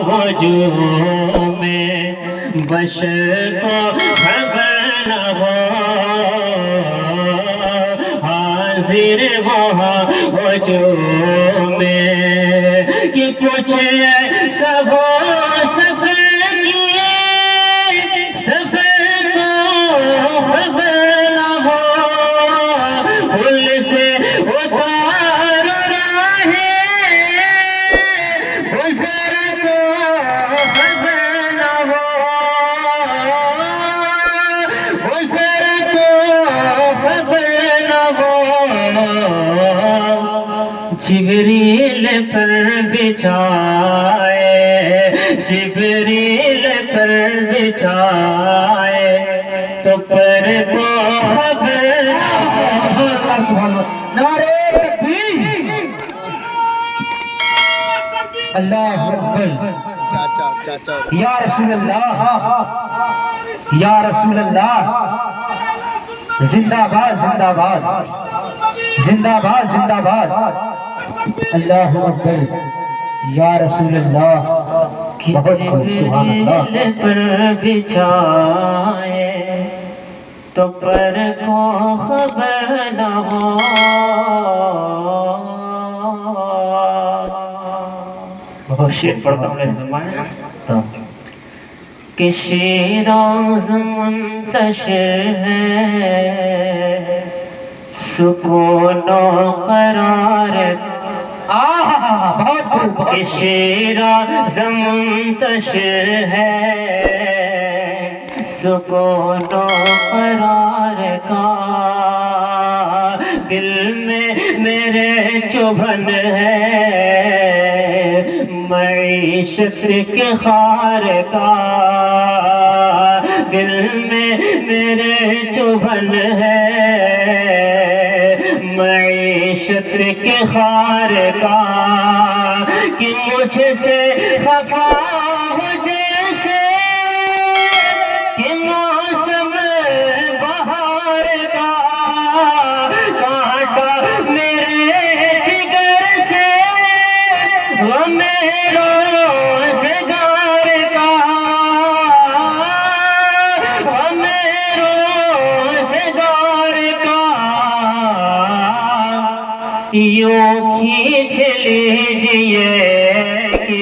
وجوہ میں بشر کو خبر نہ ہو، حاضر وہاں وجوہ میں کہ کچھ ایسا ہو سفر کی سفر کو خبر نہ ہو، پل سے اتار راہیں گزر کو خبر نہ ہو، گزر کو خبر نہ ہو، جبریل پر بچھائے، جبریل پر بچھائے تو پر کو خبر نہ ہو۔ سبحان اللہ سبحان اللہ، نعرہ تکبیر، اللہ اکبر، یا رسول اللہ، یا رسول اللہ، زندہ باد زندہ باد، زندہ باد زندہ باد، اللہ اکبر، یا رسول اللہ، بہت خوب، سبحان اللہ۔ جبریل پر بچھائے تو پر کو خبر نہ ہو، بہت شیر پڑھتا ہوں تو کہ شیراز منتشر ہے سکون و قرار، بہت خوب، کہ شیراز منتشر ہے سکون و قرار کا، دل میں میرے چبھن ہے معیشت کے خار کا، دل میں میرے چبھن ہے معیشت کے خار کا، کہ مجھ سے خفا ہو جیسے کہ موسم بہار کا، کانٹا میرے جگر سے غم روزگار کا، غم روزگار کا، یوں کھینچ لیجئے کہ